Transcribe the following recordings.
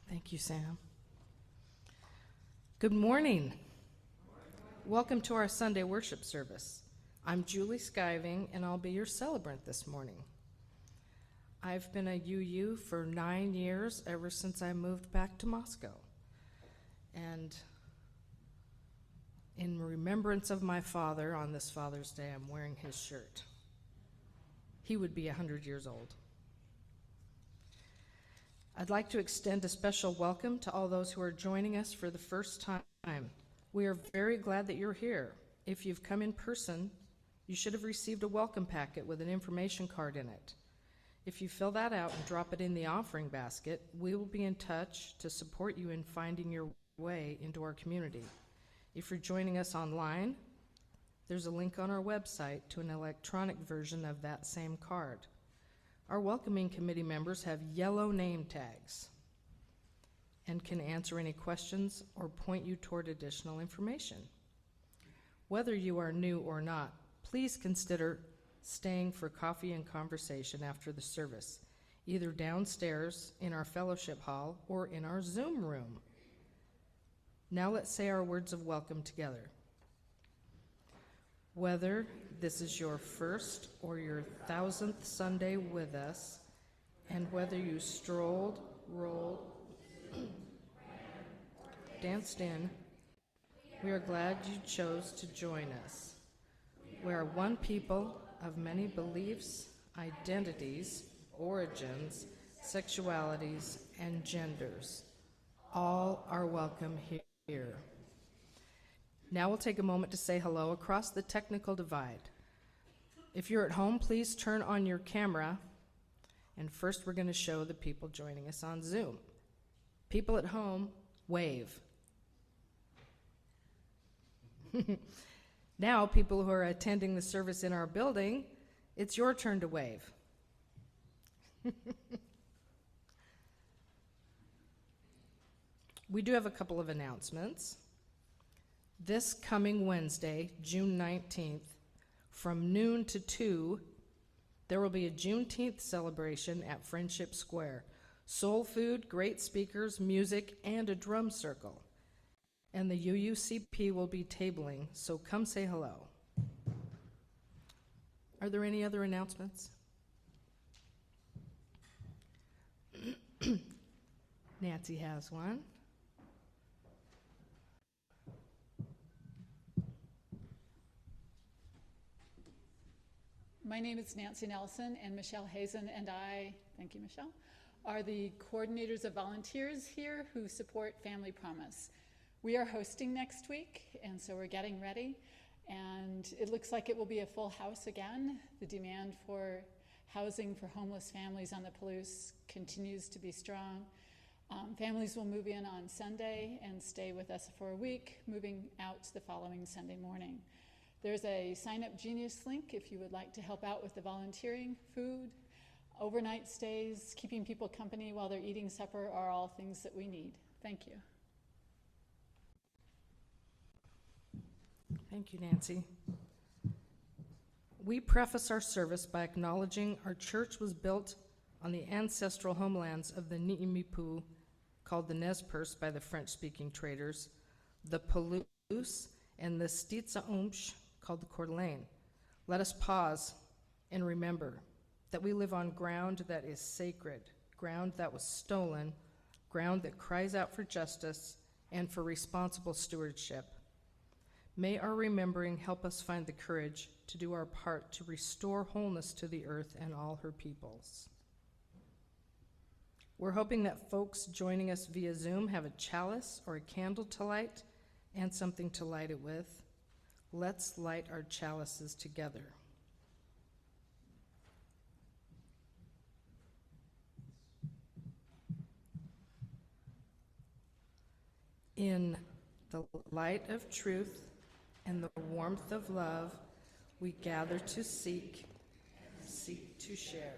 Thank you, Sam. Good morning. Welcome to our Sunday worship service. I'm Julie Skiving, and I'll be your celebrant this morning. I've been a UU for 9 years, ever since I moved back to Moscow. And in remembrance of my father, on this Father's Day, I'm wearing his shirt. He would be 100 years old. I'd like to extend a special welcome to all those who are joining us for the first time. We are very glad that you're here. If you've come in person, you should have received a welcome packet with an information card in it. If you fill that out and drop it in the offering basket, we will be in touch to support you in finding your way into our community. If you're joining us online, there's a link on our website to an electronic version of that same card. Our welcoming committee members have yellow name tags and can answer any questions or point you toward additional information. Whether you are new or not, please consider staying for coffee and conversation after the service, either downstairs in our fellowship hall or in our Zoom room. Now let's say our words of welcome together. Whether this is your first or your 1000th Sunday with us, and whether you strolled, rolled, danced in, we are glad you chose to join us. We are one people of many beliefs, identities, origins, sexualities, and genders. All are welcome here. Now we'll take a moment to say hello across the technical divide. If you're at home, please turn on your camera. And first we're going to show the people joining us on Zoom. People at home, wave. Now, people who are attending the service in our building, it's your turn to wave. We do have a couple of announcements. This coming Wednesday, June 19th, from noon to 2, there will be a Juneteenth celebration at Friendship Square. Soul food, great speakers, music, and a drum circle. And the UUCP will be tabling, so come say hello. Are there any other announcements? Nancy has one. My name is Nancy Nelson, and Michelle Hazen and I, thank you, Michelle, are the coordinators of volunteers here who support Family Promise. We are hosting next week, and so we're getting ready, and it looks like it will be a full house again. The demand for housing for homeless families on the Palouse continues to be strong, Families will move in on Sunday and stay with us for a week, moving out the following Sunday morning. There's a Sign Up Genius link if you would like to help out with the volunteering, food, overnight stays, keeping people company while they're eating supper are all things that we need. Thank you. Thank you, Nancy. We preface our service by acknowledging our church was built on the ancestral homelands of the Ni'imipu, called the Nez Perce by the French-speaking traders, the Palouse, and the Stitsa-Umsh, called the Coeur d'Alene. Let us pause and remember that we live on ground that is sacred, ground that was stolen, ground that cries out for justice and for responsible stewardship. May our remembering help us find the courage to do our part to restore wholeness to the earth and all her peoples. We're hoping that folks joining us via Zoom have a chalice or a candle to light and something to light it with. Let's light our chalices together. In the light of truth and the warmth of love, we gather to seek to share.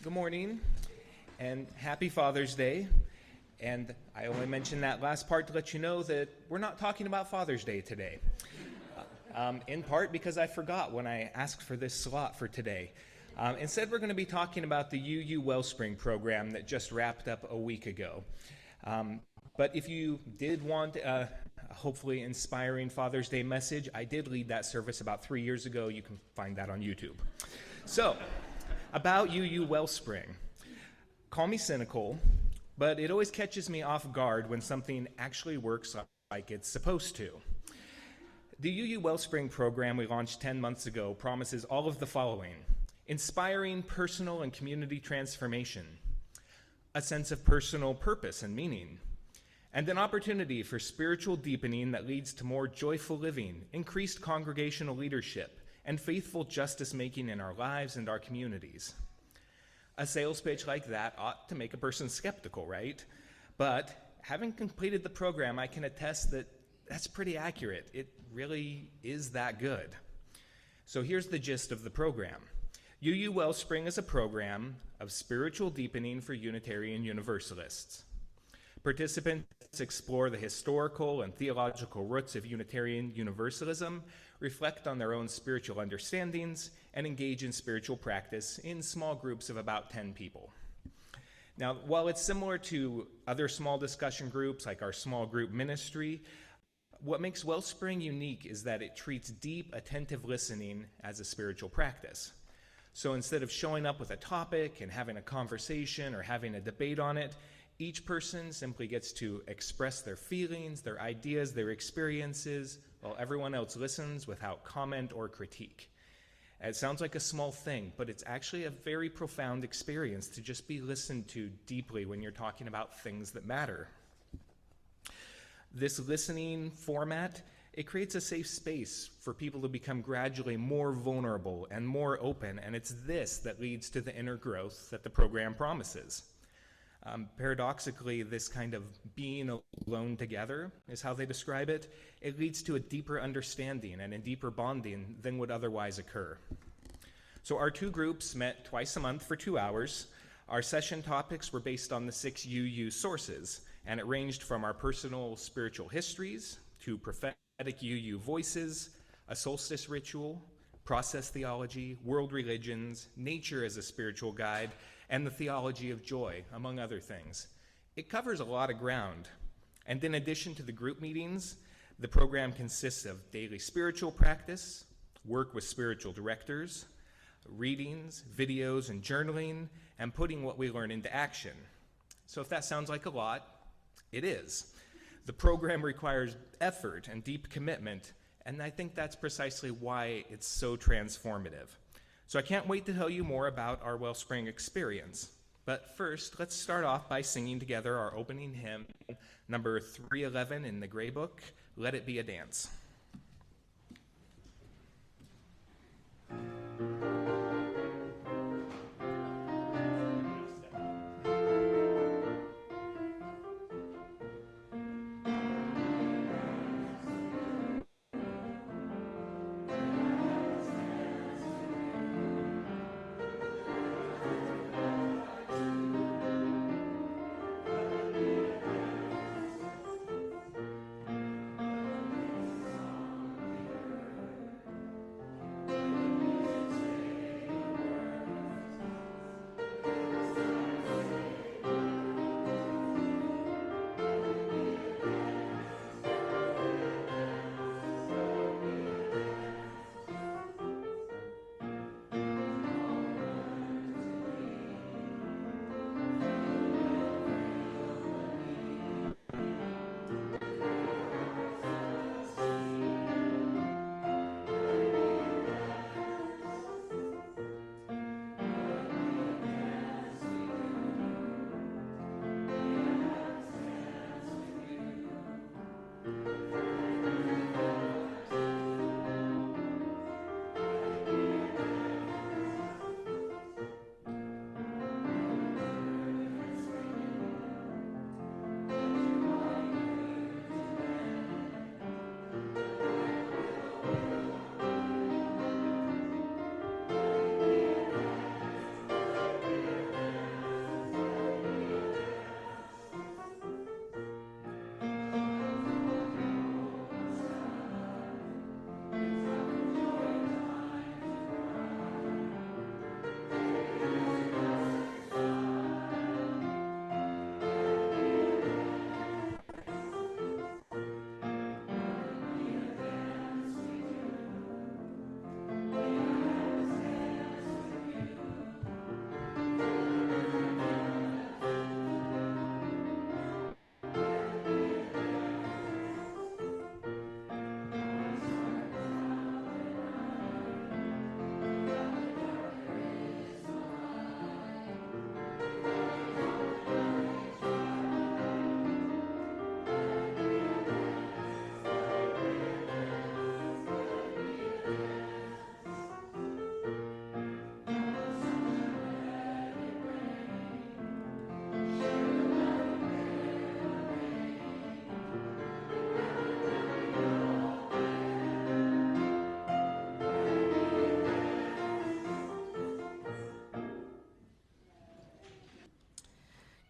Good morning, and happy Father's Day. And I only mentioned that last part to let you know that we're not talking about Father's Day today. In part because I forgot when I asked for this slot for today. Instead, we're going to be talking about the UU Wellspring program that just wrapped up a week ago. But if you did want a hopefully inspiring Father's Day message, I did lead that service about 3 years ago. You can find that on YouTube. So, about UU Wellspring. Call me cynical, but it always catches me off guard when something actually works like it's supposed to. The UU Wellspring program we launched 10 months ago promises all of the following: inspiring personal and community transformation, a sense of personal purpose and meaning, and an opportunity for spiritual deepening that leads to more joyful living, increased congregational leadership, and faithful justice making in our lives and our communities. A sales pitch like that ought to make a person skeptical, right? But having completed the program, I can attest that that's pretty accurate. It really is that good. So here's the gist of the program. UU Wellspring is a program of spiritual deepening for Unitarian Universalists. Participants explore the historical and theological roots of Unitarian Universalism, reflect on their own spiritual understandings, and engage in spiritual practice in small groups of about 10 people. Now, while it's similar to other small discussion groups like our small group ministry, what makes Wellspring unique is that it treats deep, attentive listening as a spiritual practice. So instead of showing up with a topic and having a conversation or having a debate on it, each person simply gets to express their feelings, their ideas, their experiences, while everyone else listens without comment or critique. It sounds like a small thing, but it's actually a very profound experience to just be listened to deeply when you're talking about things that matter. This listening format, it creates a safe space for people to become gradually more vulnerable and more open, and it's this that leads to the inner growth that the program promises. Paradoxically, this kind of being alone together is how they describe it. It leads to a deeper understanding and a deeper bonding than would otherwise occur. So our two groups met twice a month for 2 hours. Our session topics were based on the 6 UU sources, and it ranged from our personal spiritual histories to prophetic UU voices, a solstice ritual, process theology, world religions, nature as a spiritual guide, and the theology of joy, among other things. It covers a lot of ground. And in addition to the group meetings, the program consists of daily spiritual practice, work with spiritual directors, readings, videos, and journaling, and putting what we learn into action. So if that sounds like a lot, it is. The program requires effort and deep commitment, and I think that's precisely why it's so transformative. So I can't wait to tell you more about our Wellspring experience. But first, let's start off by singing together our opening hymn, number 311 in the Gray Book, Let It Be a Dance.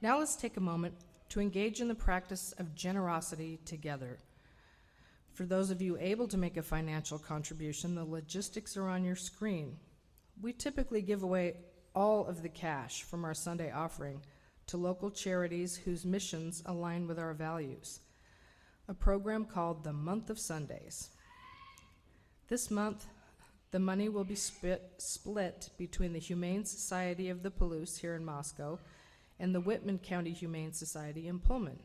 Now let's take a moment to engage in the practice of generosity together. For those of you able to make a financial contribution, the logistics are on your screen. We typically give away all of the cash from our Sunday offering to local charities whose missions align with our values, a program called the Month of Sundays. This month, the money will be split between the Humane Society of the Palouse here in Moscow and the Whitman County Humane Society in Pullman,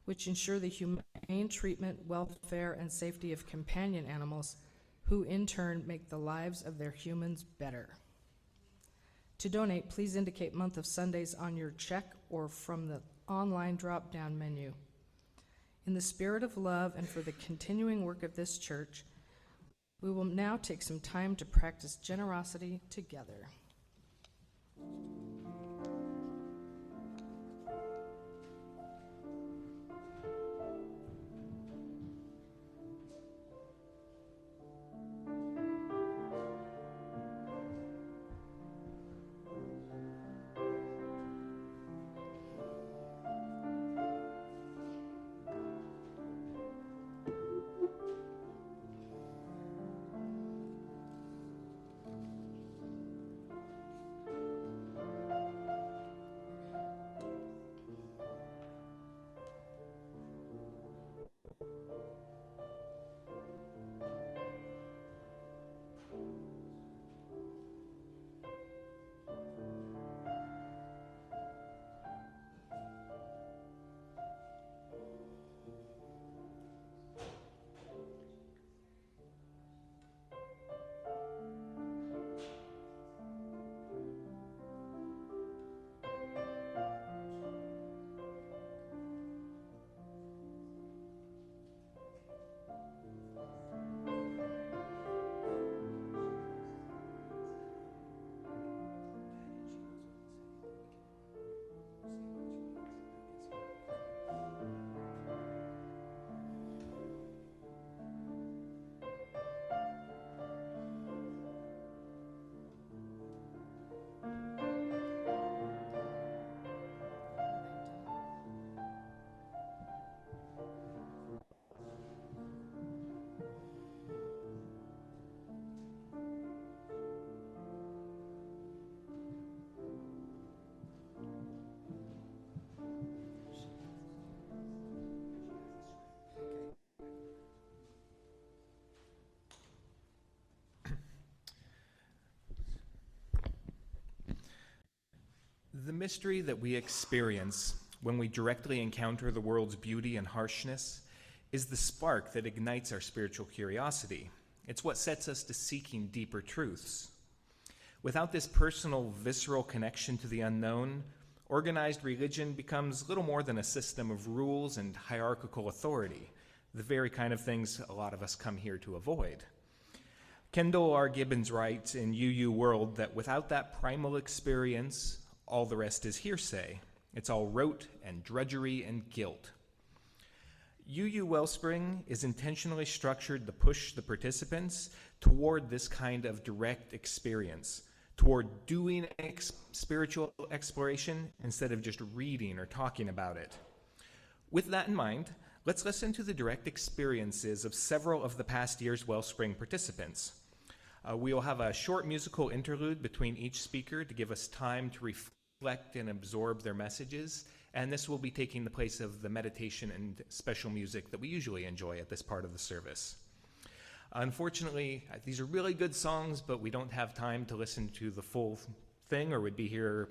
which ensure the humane treatment, welfare, and safety of companion animals, who in turn make the lives of their humans better. To donate, please indicate Month of Sundays on your check or from the online drop-down menu. In the spirit of love and for the continuing work of this church, we will now take some time to practice generosity together. mystery that we experience when we directly encounter the world's beauty and harshness is the spark that ignites our spiritual curiosity. It's what sets us to seeking deeper truths. Without this personal, visceral connection to the unknown, organized religion becomes little more than a system of rules and hierarchical authority, the very kind of things a lot of us come here to avoid. Kendall R. Gibbons writes in UU World that without that primal experience, all the rest is hearsay. It's all rote and drudgery and guilt. UU Wellspring is intentionally structured to push the participants toward this kind of direct experience, toward doing spiritual exploration instead of just reading or talking about it. With that in mind, let's listen to the direct experiences of several of the past year's Wellspring participants. We will have a short musical interlude between each speaker to give us time to reflect and absorb their messages, and this will be taking the place of the meditation and special music that we usually enjoy at this part of the service. Unfortunately, these are really good songs, but we don't have time to listen to the full thing, or we'd be here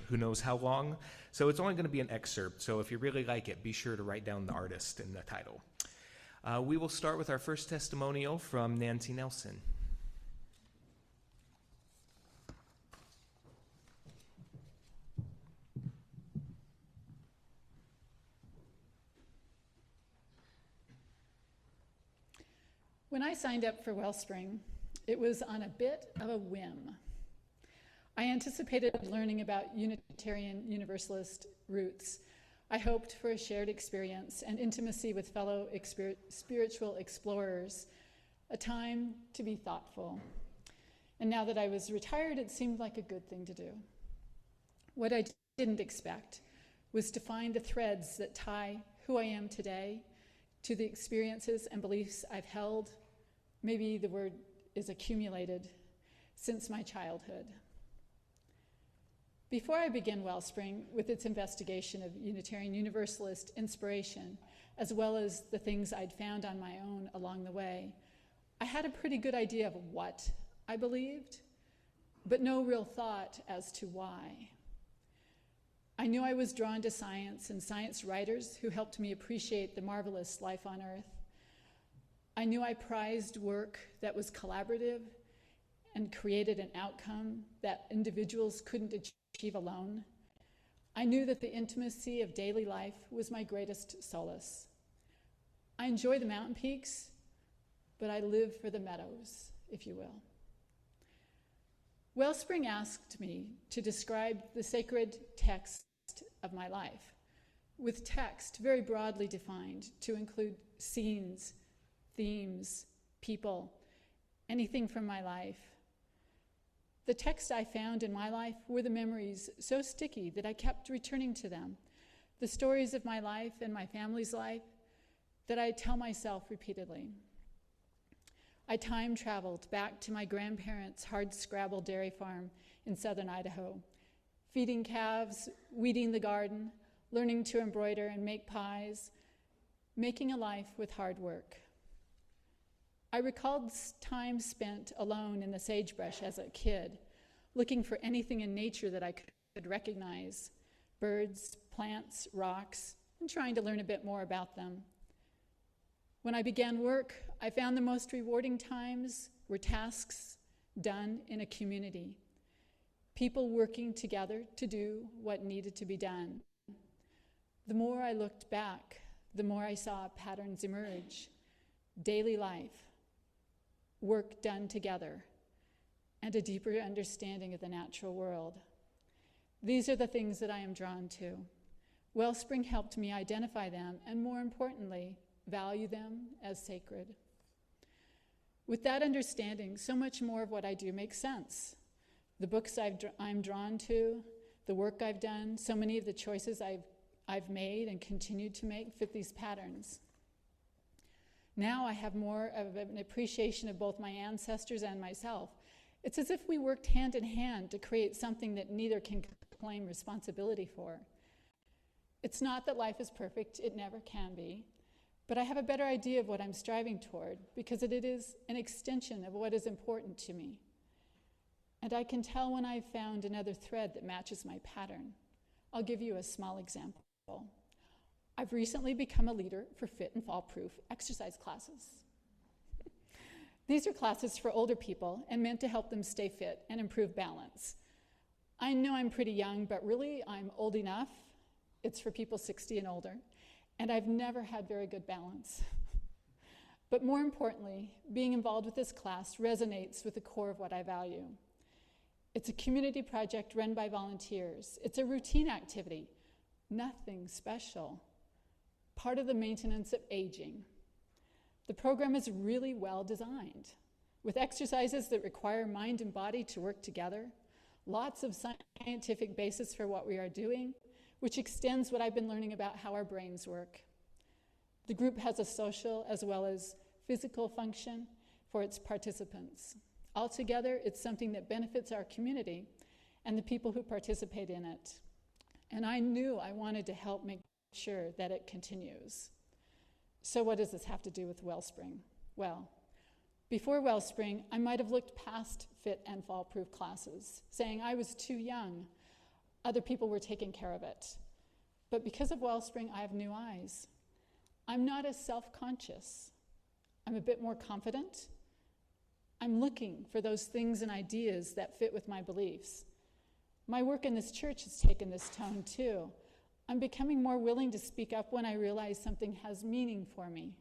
who knows how long. So it's only going to be an excerpt, so if you really like it, be sure to write down the artist and the title. We will start with our first testimonial from Nancy Nelson. When I signed up for Wellspring, it was on a bit of a whim. I anticipated learning about Unitarian Universalist roots. I hoped for a shared experience and intimacy with fellow spiritual explorers, a time to be thoughtful. And now that I was retired, it seemed like a good thing to do. What I didn't expect was to find the threads that tie who I am today to the experiences and beliefs I've held, maybe the word is accumulated, since my childhood. Before I begin Wellspring with its investigation of Unitarian Universalist inspiration, as well as the things I'd found on my own along the way, I had a pretty good idea of what I believed, but no real thought as to why. I knew I was drawn to science and science writers who helped me appreciate the marvelous life on Earth. I knew I prized work that was collaborative and created an outcome that individuals couldn't achieve alone. I knew that the intimacy of daily life was my greatest solace. I enjoy the mountain peaks, but I live for the meadows, if you will. Wellspring asked me to describe the sacred text of my life, with text very broadly defined to include scenes, themes, people, anything from my life. The text I found in my life were the memories so sticky that I kept returning to them, the stories of my life and my family's life that I tell myself repeatedly. I time traveled back to my grandparents' hardscrabble dairy farm in southern Idaho, feeding calves, weeding the garden, learning to embroider and make pies, making a life with hard work. I recalled time spent alone in the sagebrush as a kid, looking for anything in nature that I could recognize, birds, plants, rocks, and trying to learn a bit more about them. When I began work, I found the most rewarding times were tasks done in a community, people working together to do what needed to be done. The more I looked back, the more I saw patterns emerge. Daily life, work done together, and a deeper understanding of the natural world. These are the things that I am drawn to. Wellspring helped me identify them, and more importantly, value them as sacred. With that understanding, so much more of what I do makes sense. The books I'm drawn to, the work I've done, so many of the choices I've made and continued to make fit these patterns. Now I have more of an appreciation of both my ancestors and myself. It's as if we worked hand in hand to create something that neither can claim responsibility for. It's not that life is perfect, it never can be, but I have a better idea of what I'm striving toward because it is an extension of what is important to me. And I can tell when I've found another thread that matches my pattern, I'll give you a small example. I've recently become a leader for fit and fall-proof exercise classes. These are classes for older people and meant to help them stay fit and improve balance. I know I'm pretty young, but really I'm old enough. It's for people 60 and older, and I've never had very good balance. But more importantly, being involved with this class resonates with the core of what I value. It's a community project run by volunteers. It's a routine activity, nothing special. Part of the maintenance of aging. The program is really well designed, with exercises that require mind and body to work together, lots of scientific basis for what we are doing, which extends what I've been learning about how our brains work. The group has a social as well as physical function for its participants. Altogether, it's something that benefits our community and the people who participate in it. And I knew I wanted to help make sure that it continues. So what does this have to do with Wellspring? Well, before Wellspring, I might have looked past fit and fall-proof classes, saying I was too young. Other people were taking care of it. But because of Wellspring, I have new eyes. I'm not as self-conscious. I'm a bit more confident. I'm looking for those things and ideas that fit with my beliefs. My work in this church has taken this tone too. I'm becoming more willing to speak up when I realize something has meaning for me,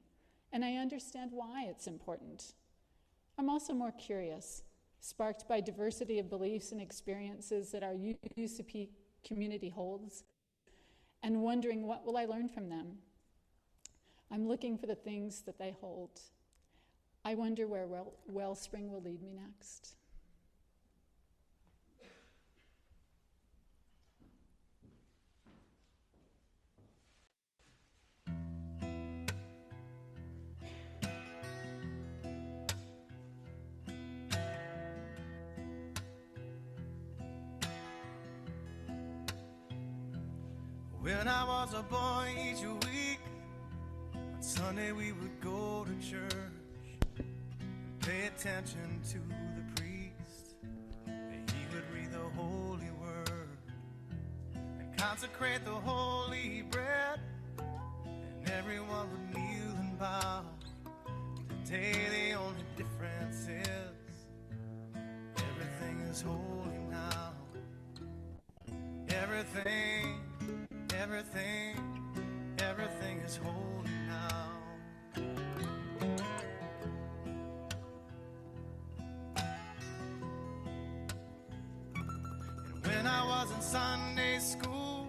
and I understand why it's important. I'm also more curious, sparked by diversity of beliefs and experiences that our UUCP community holds, and wondering what will I learn from them. I'm looking for the things that they hold. I wonder where Wellspring will lead me next. When I was a boy each week, on Sunday we would go to church and pay attention to the priest. He would read the holy word and consecrate the holy bread, and everyone would kneel and bow. Today the only difference is everything is holy now. Everything is holy now. And when I was in Sunday school,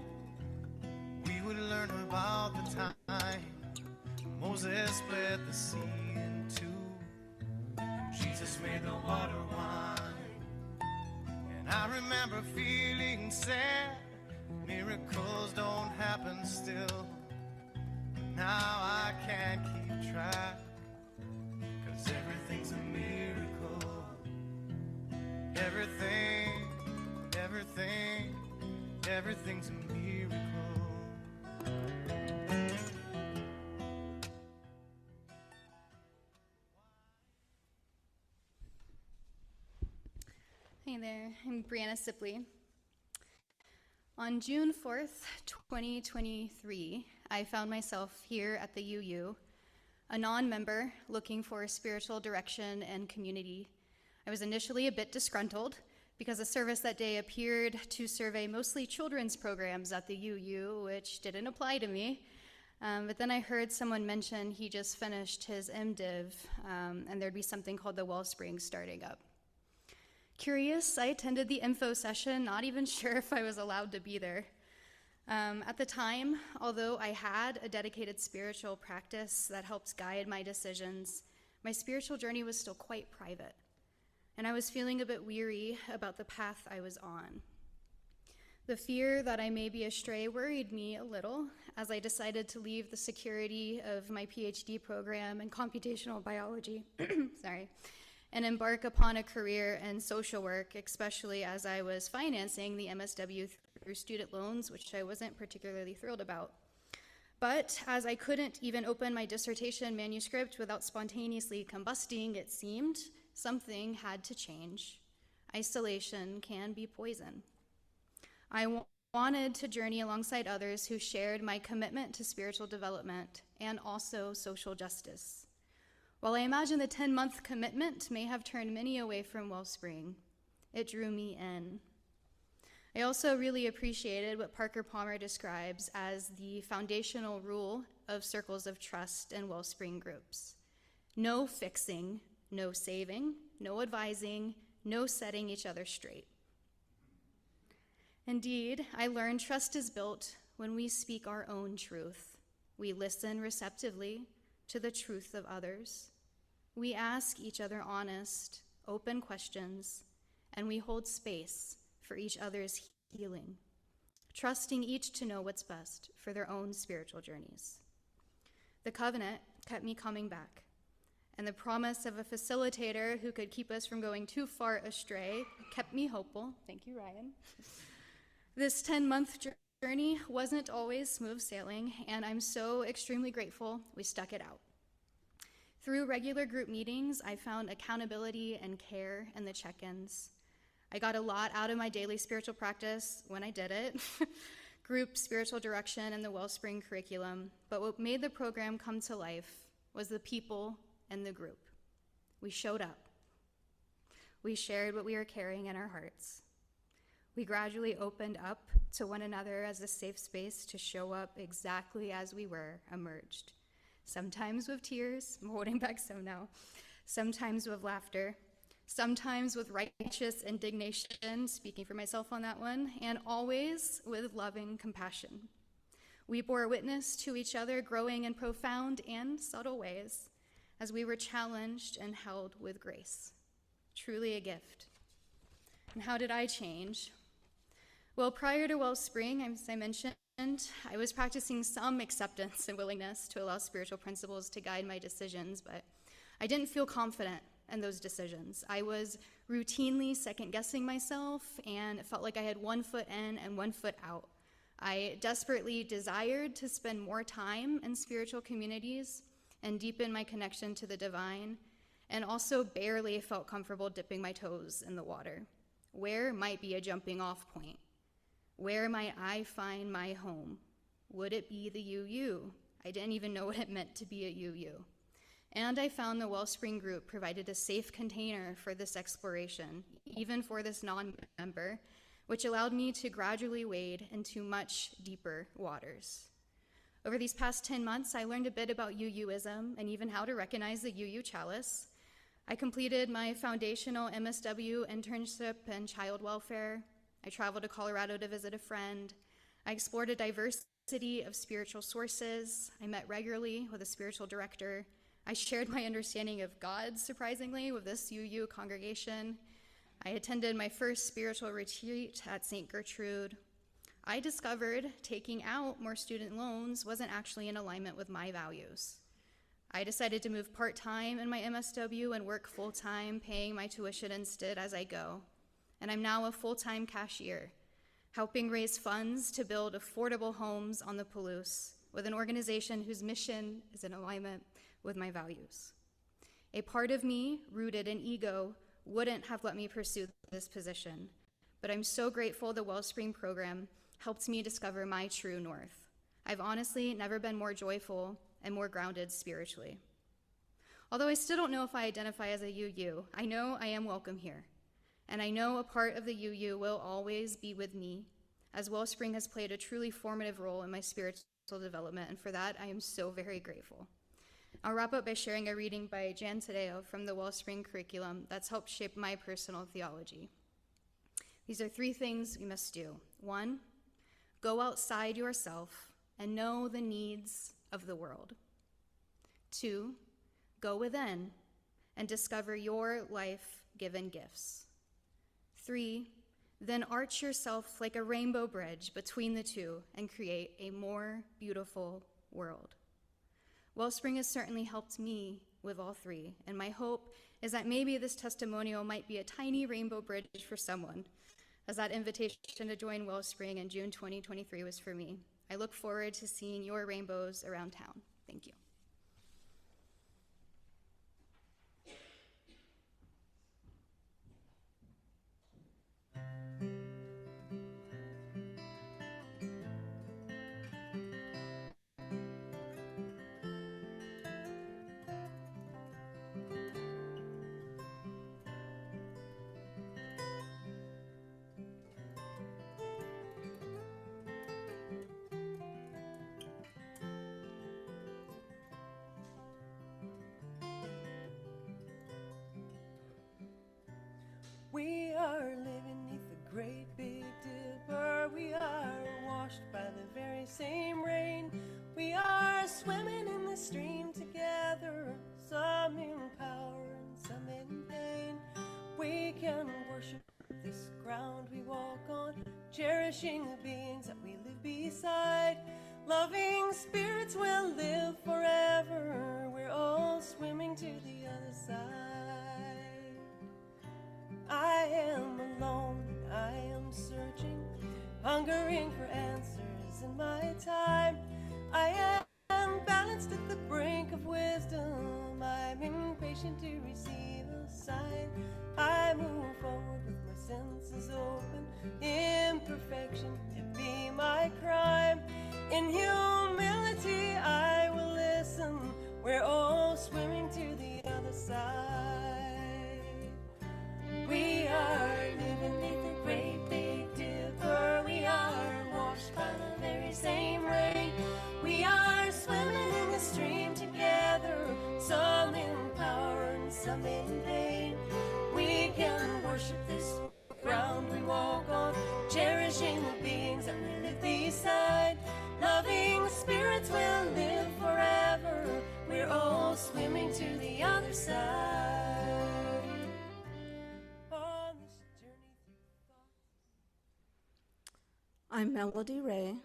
we would learn about the time Moses split the sea in two, Jesus made the water wine. And I remember feeling sad. Miracles don't happen still. Now I can't keep track, 'cause everything's a miracle. Everything's a miracle. Hey there, I'm Brianna Sipley. On June 4th, 2023, I found myself here at the UU, a non-member looking for spiritual direction and community. I was initially a bit disgruntled because the service that day appeared to survey mostly children's programs at the UU, which didn't apply to me. But then I heard someone mention he just finished his MDiv, and there'd be something called the Wellspring starting up. Curious, I attended the info session, not even sure if I was allowed to be there. At the time, although I had a dedicated spiritual practice that helps guide my decisions, my spiritual journey was still quite private, and I was feeling a bit weary about the path I was on. The fear that I may be astray worried me a little as I decided to leave the security of my PhD program in computational biology, and embark upon a career in social work, especially as I was financing the MSW through student loans, which I wasn't particularly thrilled about. But as I couldn't even open my dissertation manuscript without spontaneously combusting, it seemed something had to change. Isolation can be poison. I wanted to journey alongside others who shared my commitment to spiritual development and also social justice. While I imagine the 10-month commitment may have turned many away from Wellspring, it drew me in. I also really appreciated what Parker Palmer describes as the foundational rule of circles of trust and Wellspring groups. No fixing, no saving, no advising, no setting each other straight. Indeed, I learned trust is built when we speak our own truth. We listen receptively to the truth of others. We ask each other honest, open questions, and we hold space for each other's healing, trusting each to know what's best for their own spiritual journeys. The covenant kept me coming back, and the promise of a facilitator who could keep us from going too far astray kept me hopeful. Thank you, Ryan. This 10-month journey wasn't always smooth sailing, and I'm so extremely grateful we stuck it out. Through regular group meetings, I found accountability and care in the check-ins. I got a lot out of my daily spiritual practice when I did it, group spiritual direction and the Wellspring curriculum, but what made the program come to life was the people and the group. We showed up. We shared what we were carrying in our hearts. We gradually opened up to one another as a safe space to show up exactly as we were emerged. Sometimes with tears, I'm holding back some now, sometimes with laughter, sometimes with righteous indignation, speaking for myself on that one, and always with loving compassion. We bore witness to each other growing in profound and subtle ways as we were challenged and held with grace. Truly a gift. And how did I change? Well, prior to Wellspring, as I mentioned, I was practicing some acceptance and willingness to allow spiritual principles to guide my decisions, but I didn't feel confident in those decisions. I was routinely second-guessing myself, and it felt like I had one foot in and one foot out. I desperately desired to spend more time in spiritual communities and deepen my connection to the divine, and also barely felt comfortable dipping my toes in the water. Where might be a jumping off point? Where might I find my home? Would it be the UU? I didn't even know what it meant to be a UU. And I found the Wellspring group provided a safe container for this exploration, even for this non-member, which allowed me to gradually wade into much deeper waters. Over these past 10 months, I learned a bit about UUism and even how to recognize the UU chalice. I completed my foundational MSW internship in child welfare. I traveled to Colorado to visit a friend. I explored a diversity of spiritual sources. I met regularly with a spiritual director. I shared my understanding of God, surprisingly, with this UU congregation. I attended my first spiritual retreat at St. Gertrude. I discovered taking out more student loans wasn't actually in alignment with my values. I decided to move part-time in my MSW and work full-time, paying my tuition instead as I go. And I'm now a full-time cashier, helping raise funds to build affordable homes on the Palouse with an organization whose mission is in alignment with my values. A part of me, rooted in ego, wouldn't have let me pursue this position, but I'm so grateful the Wellspring program helped me discover my true north. I've honestly never been more joyful and more grounded spiritually. Although I still don't know if I identify as a UU, I know I am welcome here. And I know a part of the UU will always be with me, as Wellspring has played a truly formative role in my spiritual development, and for that I am so very grateful. I'll wrap up by sharing a reading by Jan Tadeo from the Wellspring curriculum that's helped shape my personal theology. These are 3 things we must do. 1, go outside yourself and know the needs of the world. 2, go within and discover your life-given gifts. 3, then arch yourself like a rainbow bridge between the two and create a more beautiful world. Wellspring has certainly helped me with all 3, and my hope is that maybe this testimonial might be a tiny rainbow bridge for someone, as that invitation to join Wellspring in June 2023 was for me. I look forward to seeing your rainbows around town. Thank you. swimming in the stream together, some in power and some in pain. We can worship this ground we walk on, cherishing the beings that we live beside. Loving spirits will live forever. We're all swimming to the other side. I am alone, I am searching, hungering for answers in my time. I am balanced at the brink of wisdom. I'm impatient to receive a sign. I move forward with my senses open. Imperfection, it be my crime. In humility I will listen. We're all swimming to the other side. We are living beneath the great big dipper. We are washed by the very same rain. We are swimming in the stream together, some in power and some in pain. We can worship this ground we walk on, cherishing the beings that we live beside. Loving spirits will live forever. We're all swimming to the other side. On this journey through thoughts. I'm Melody Ray.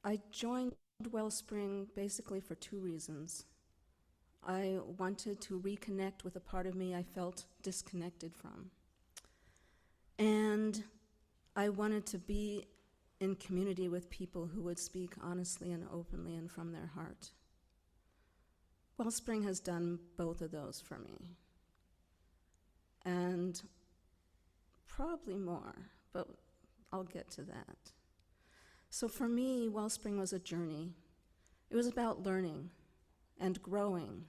I joined Wellspring basically for two reasons. I wanted to reconnect with a part of me I felt disconnected from. And I wanted to be in community with people who would speak honestly and openly and from their heart. Wellspring has done both of those for me. And probably more, but I'll get to that. So for me, Wellspring was a journey. It was about learning and growing,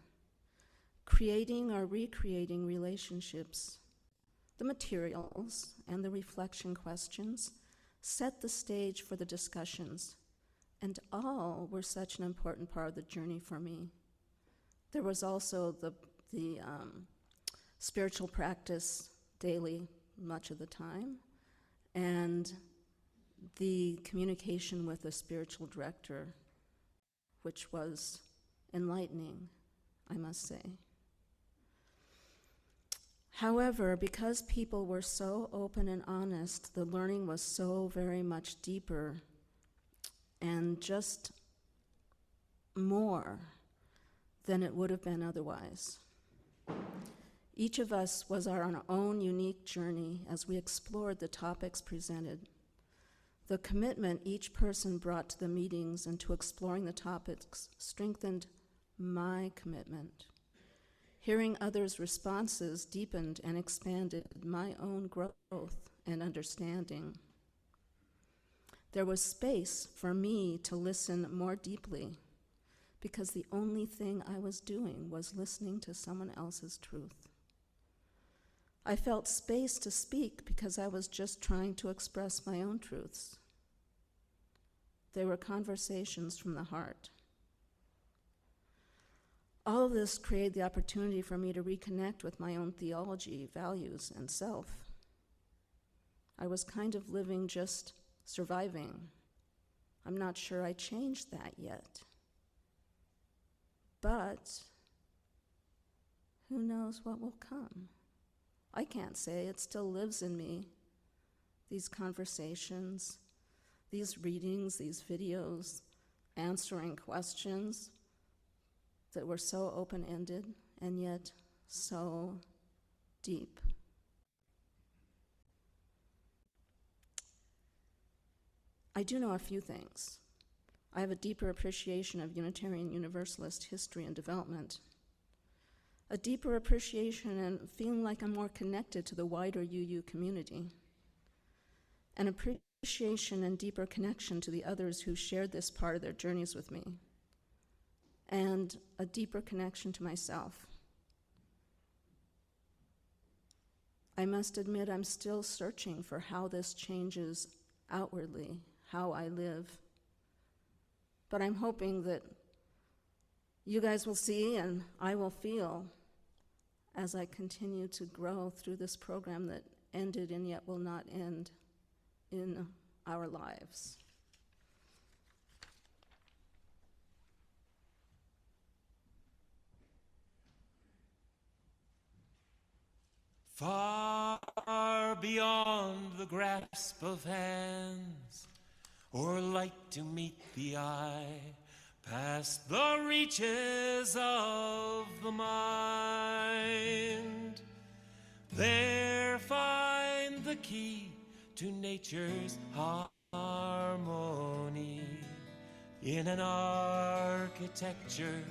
creating or recreating relationships. The materials and the reflection questions set the stage for the discussions, and all were such an important part of the journey for me. There was also the spiritual practice daily, much of the time, and the communication with the spiritual director, which was enlightening, I must say. However, because people were so open and honest, the learning was so very much deeper and just more than it would have been otherwise. Each of us was our own unique journey as we explored the topics presented. The commitment each person brought to the meetings and to exploring the topics strengthened my commitment. Hearing others' responses deepened and expanded my own growth and understanding. There was space for me to listen more deeply because the only thing I was doing was listening to someone else's truth. I felt space to speak because I was just trying to express my own truths. They were conversations from the heart. All of this created the opportunity for me to reconnect with my own theology, values, and self. I was kind of living just surviving. I'm not sure I changed that yet. But who knows what will come? I can't say, it still lives in me. These conversations, these readings, these videos, answering questions that were so open-ended and yet so deep. I do know a few things. I have a deeper appreciation of Unitarian Universalist history and development, a deeper appreciation and feeling like I'm more connected to the wider UU community, an appreciation and deeper connection to the others who shared this part of their journeys with me, and a deeper connection to myself. I must admit I'm still searching for how this changes outwardly, how I live. But I'm hoping that you guys will see and I will feel as I continue to grow through this program that ended and yet will not end in our lives. far beyond the grasp of hands, or light to meet the eye, past the reaches of the mind. There find the key to nature's harmony, in an architecture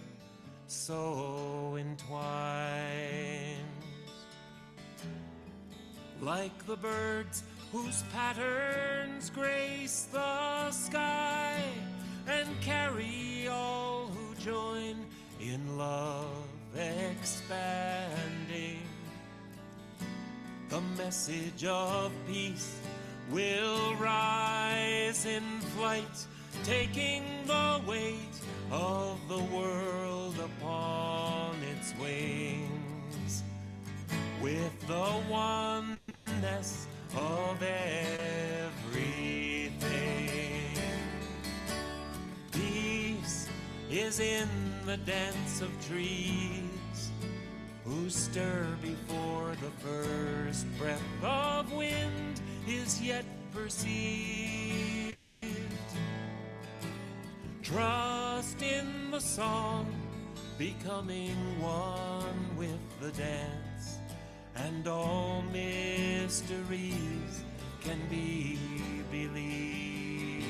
so entwined. Like the birds whose patterns grace the sky and carry all who join in love expanding, the message of peace will rise in flight, taking the weight of the world upon its wings, with the oneness of everything. Peace is in the dance of trees, who stir before the first breath of wind is yet perceived. Trust in the song, becoming one with the dance, and all mysteries can be believed.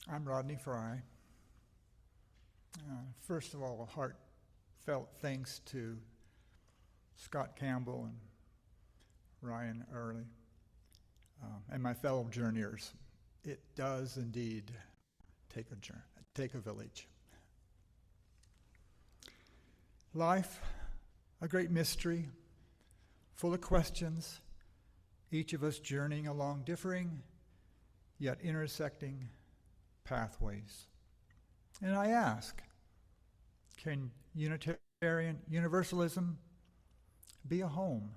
I'm Rodney Fry. First of all, a heartfelt thanks to Scott Campbell and Ryan Early, and my fellow journeyers. It does indeed take a village. Life, a great mystery, full of questions, each of us journeying along differing yet intersecting pathways. And I ask, can Unitarian Universalism be a home,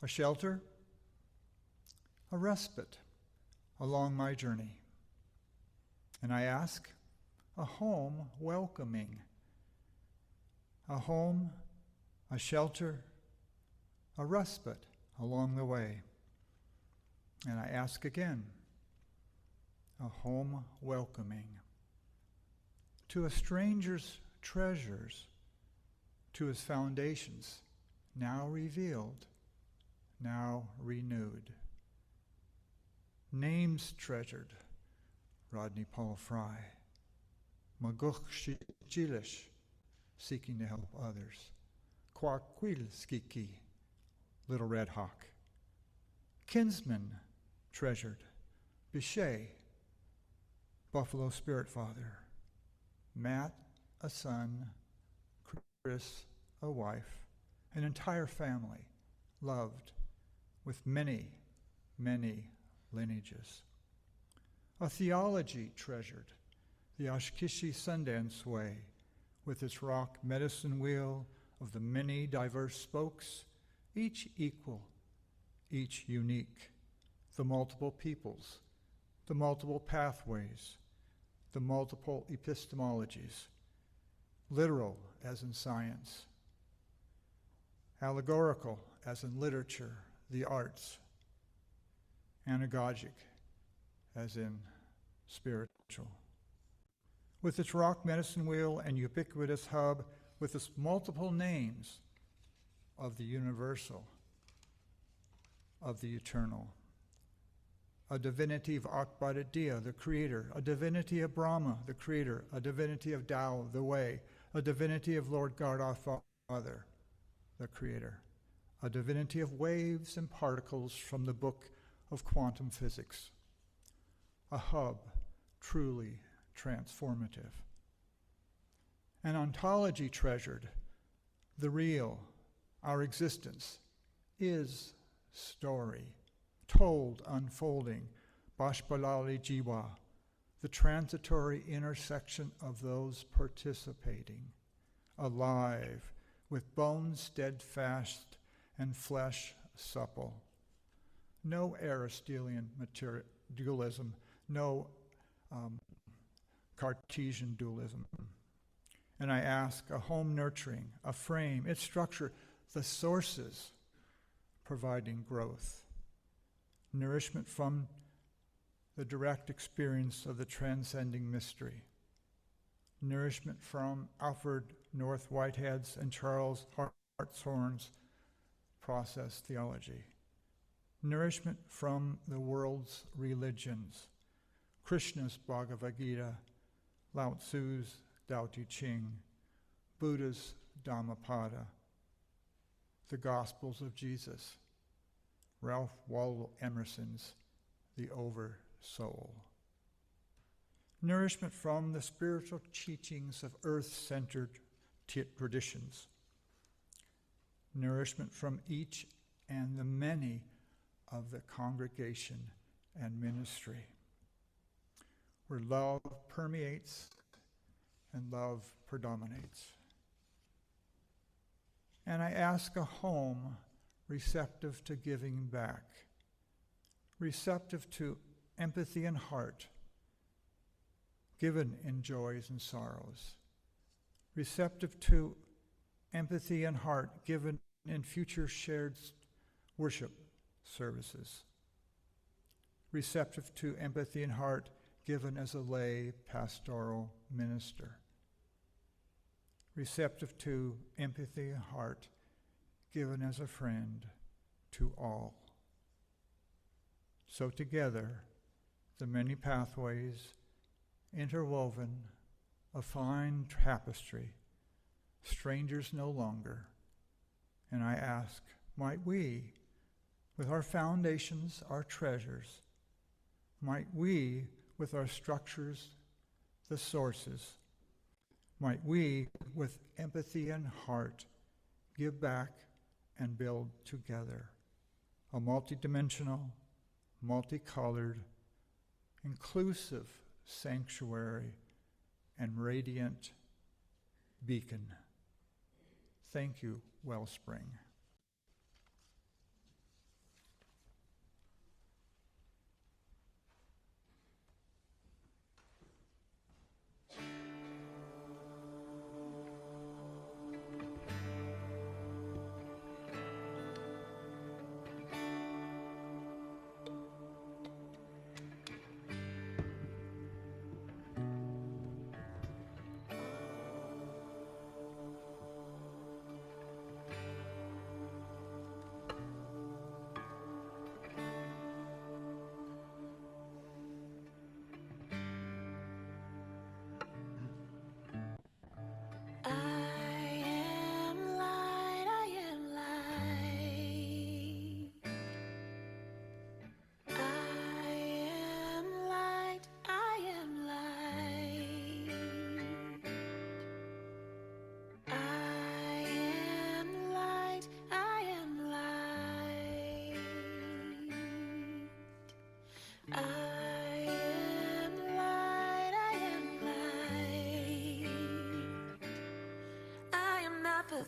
a shelter, a respite along my journey? And I ask, a home welcoming, a home, a shelter, a respite along the way. And I ask again, a home welcoming to a stranger's treasures, to his foundations, now revealed, now renewed. Names treasured, Rodney Paul Fry. Maguch Jilish, seeking to help others. Kwakwil Skiki, Little Red Hawk. Kinsman treasured, Bichet, Buffalo Spirit Father. Matt, a son, Chris, a wife, an entire family, loved with many, many lineages. A theology treasured, the Ashkishi Sundance Way, with its rock medicine wheel of the many diverse spokes, each equal, each unique, the multiple peoples, the multiple pathways, the multiple epistemologies, literal as in science, allegorical as in literature, the arts, anagogic as in spiritual. With its rock medicine wheel and ubiquitous hub, with its multiple names of the universal, of the eternal. A divinity of Akbaradia, the creator, a divinity of Brahma, the creator, a divinity of Tao, the way, a divinity of Lord God our Father, the creator, a divinity of waves and particles from the book of quantum physics, a hub truly transformative. An ontology treasured, the real, our existence, is story, told, unfolding, Bashbalali Jiwa, the transitory intersection of those participating, alive, with bones steadfast and flesh supple. No Aristotelian dualism, no Cartesian dualism. And I ask a home nurturing, a frame, its structure, the sources providing growth, nourishment from the direct experience of the transcending mystery, nourishment from Alfred North Whitehead's and Charles Hartshorne's process theology, nourishment from the world's religions, Krishna's Bhagavad Gita, Lao Tzu's Tao Te Ching, Buddha's Dhammapada, the Gospels of Jesus, Ralph Waldo Emerson's The Oversoul. Nourishment from the spiritual teachings of earth-centered traditions. Nourishment from each and the many of the congregation and ministry, where love permeates and love predominates. And I ask a home receptive to giving back, receptive to empathy and heart, given in joys and sorrows, receptive to empathy and heart given in future shared worship services, receptive to empathy and heart given as a lay pastoral minister, receptive to empathy and heart given as a friend to all. So together, the many pathways interwoven, a fine tapestry, strangers no longer. And I ask, might we, with our foundations, our treasures, might we, with our structures, the sources, might we, with empathy and heart, give back and build together a multidimensional, multicolored, inclusive sanctuary and radiant beacon. Thank you, Wellspring.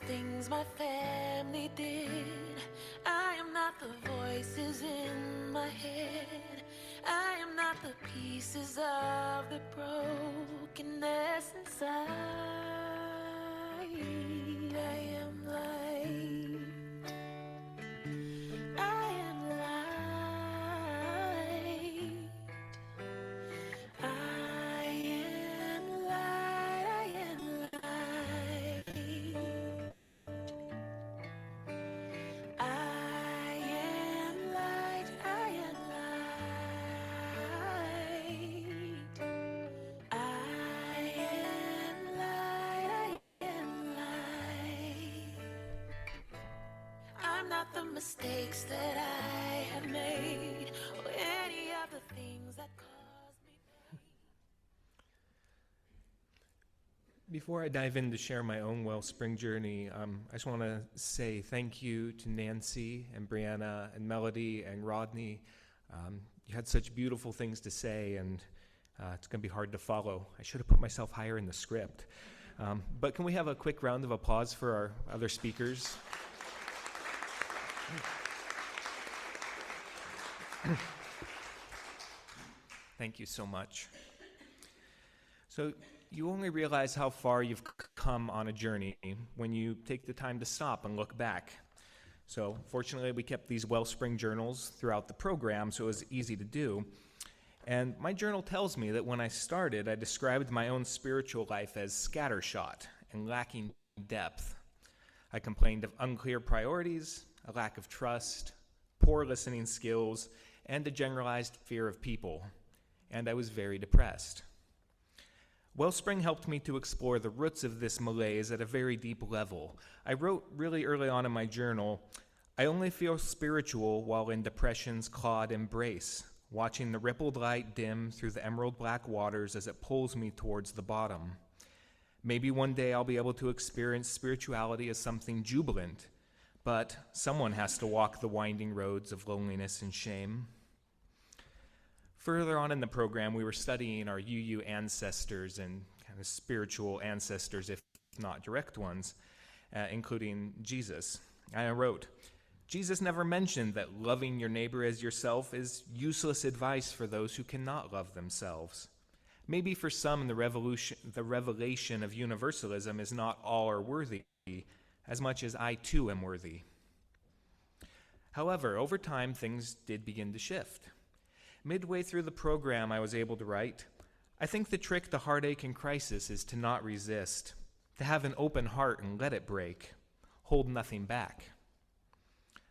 Things my family did. I am not the voices in my head. I am not the pieces of the brokenness inside. I am light. I am light. I am light. I am light. Mistakes that I have made, or any of the things that caused me pain. Before I dive in to share my own Wellspring journey, I just want to say thank you to Nancy and Brianna and Melody and Rodney. You had such beautiful things to say, and it's going to be hard to follow. I should have put myself higher in the script. But can we have a quick round of applause for our other speakers? Thank you so much. So you only realize how far you've come on a journey when you take the time to stop and look back. So fortunately, we kept these Wellspring journals throughout the program, so it was easy to do. And my journal tells me that when I started, I described my own spiritual life as scattershot and lacking depth. I complained of unclear priorities, a lack of trust, poor listening skills, and a generalized fear of people. And I was very depressed. Wellspring helped me to explore the roots of this malaise at a very deep level. I wrote really early on in my journal, I only feel spiritual while in depression's clawed embrace, watching the rippled light dim through the emerald black waters as it pulls me towards the bottom. Maybe one day I'll be able to experience spirituality as something jubilant, but someone has to walk the winding roads of loneliness and shame. Further on in the program, we were studying our UU ancestors and kind of spiritual ancestors, if not direct ones, including Jesus. I wrote, Jesus never mentioned that loving your neighbor as yourself is useless advice for those who cannot love themselves. Maybe for some, the revelation of universalism is not all are worthy, as much as I too am worthy. However, over time, things did begin to shift. Midway through the program, I was able to write, I think the trick to heartache and crisis is to not resist, to have an open heart and let it break, hold nothing back.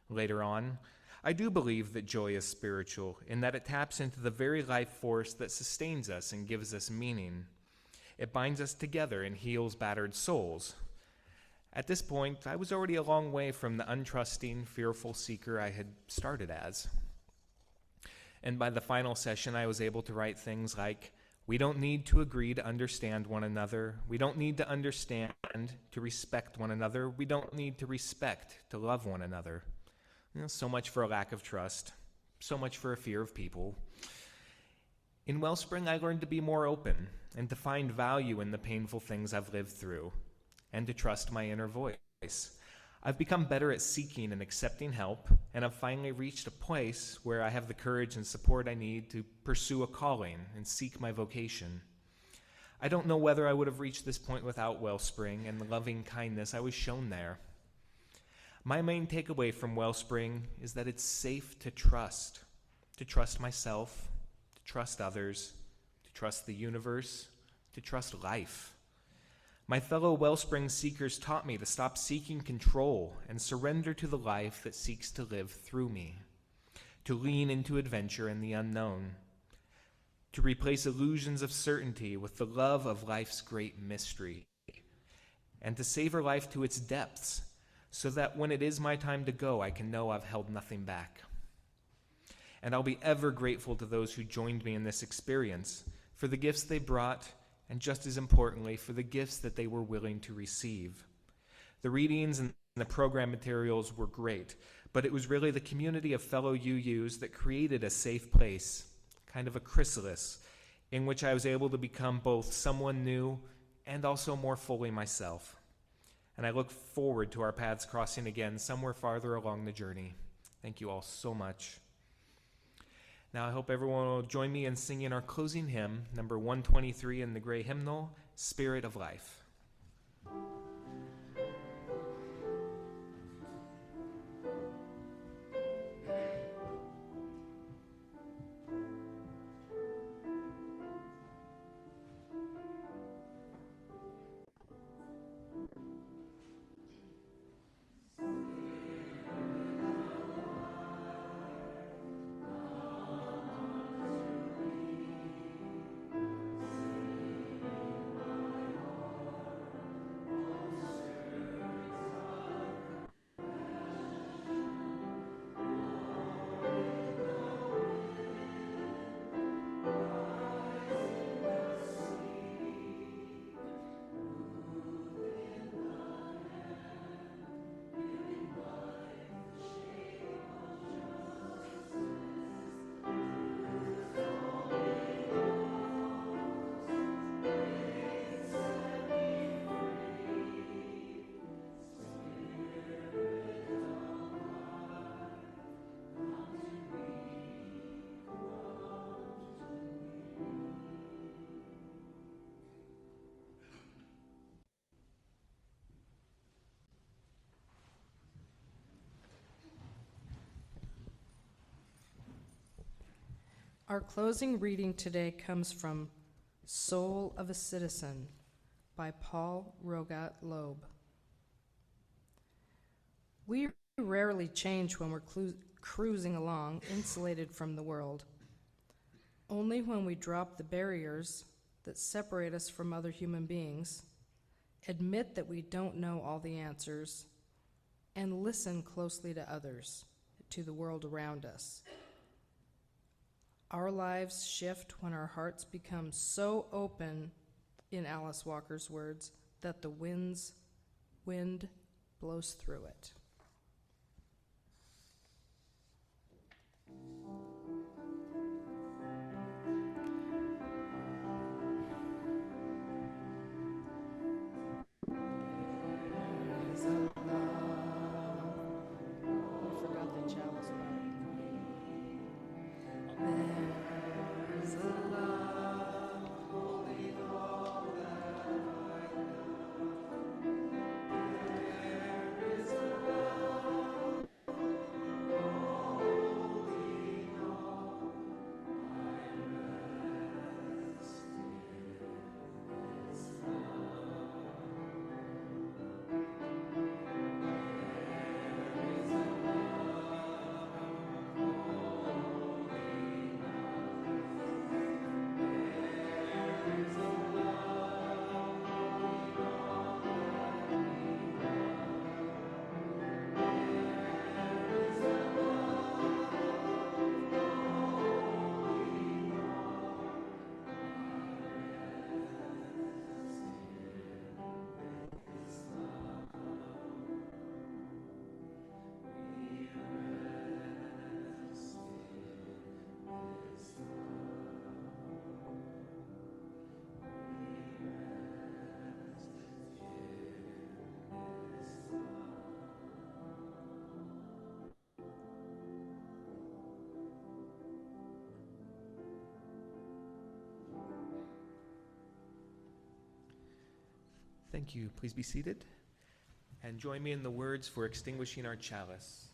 Later on, I do believe that joy is spiritual in that it taps into the very life force that sustains us and gives us meaning. It binds us together and heals battered souls. At this point, I was already a long way from the untrusting, fearful seeker I had started as. And by the final session, I was able to write things like, we don't need to agree to understand one another. We don't need to understand to respect one another. We don't need to respect to love one another. So much for a lack of trust, so much for a fear of people. In Wellspring, I learned to be more open and to find value in the painful things I've lived through and to trust my inner voice. I've become better at seeking and accepting help, and I've finally reached a place where I have the courage and support I need to pursue a calling and seek my vocation. I don't know whether I would have reached this point without Wellspring and the loving kindness I was shown there. My main takeaway from Wellspring is that it's safe to trust myself, to trust others, to trust the universe, to trust life. My fellow Wellspring seekers taught me to stop seeking control and surrender to the life that seeks to live through me, to lean into adventure and the unknown, to replace illusions of certainty with the love of life's great mystery, and to savor life to its depths, so that when it is my time to go, I can know I've held nothing back. And I'll be ever grateful to those who joined me in this experience for the gifts they brought, and just as importantly, for the gifts that they were willing to receive. The readings and the program materials were great, but it was really the community of fellow UUs that created a safe place, kind of a chrysalis, in which I was able to become both someone new and also more fully myself. And I look forward to our paths crossing again somewhere farther along the journey. Thank you all so much. Now I hope everyone will join me in singing our closing hymn, number 123 in the gray hymnal, Spirit of Life. Our closing reading today comes from Soul of a Citizen by Paul Rogat Loeb. We rarely change when we're cruising along, insulated from the world. Only when we drop the barriers that separate us from other human beings, admit that we don't know all the answers, and listen closely to others, to the world around us. Our lives shift when our hearts become so open, in Alice Walker's words, that the wind blows through it. Thank you. Please be seated. And join me in the words for extinguishing our chalice.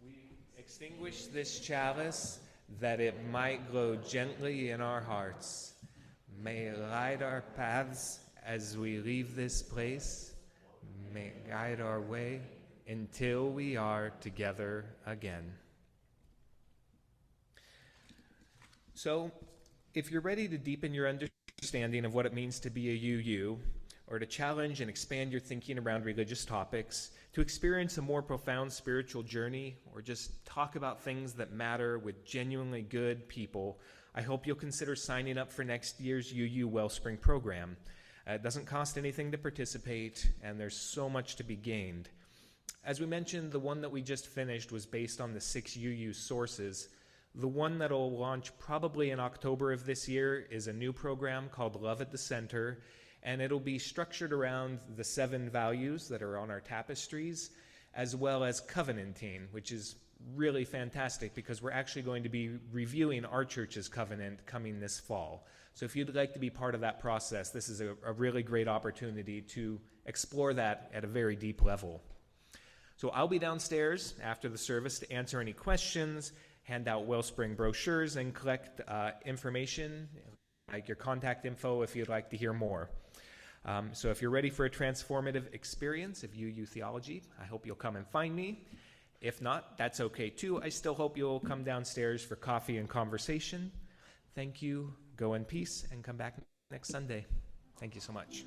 We extinguish this chalice that it might glow gently in our hearts. May it light our paths as we leave this place. May it guide our way until we are together again. So, if you're ready to deepen your understanding of what it means to be a UU, or to challenge and expand your thinking around religious topics, to experience a more profound spiritual journey, or just talk about things that matter with genuinely good people, I hope you'll consider signing up for next year's UU Wellspring program. It doesn't cost anything to participate, and there's so much to be gained. As we mentioned, the one that we just finished was based on the 6 UU sources. The one that'll launch probably in October of this year is a new program called Love at the Center, and it'll be structured around the 7 values that are on our tapestries, as well as covenanting, which is really fantastic because we're actually going to be reviewing our church's covenant coming this fall. So if you'd like to be part of that process, this is a really great opportunity to explore that at a very deep level. So I'll be downstairs after the service to answer any questions, hand out Wellspring brochures, and collect information, like your contact info if you'd like to hear more. So if you're ready for a transformative experience of UU theology, I hope you'll come and find me. If not, that's okay too. I still hope you'll come downstairs for coffee and conversation. Thank you. Go in peace and come back next Sunday. Thank you so much.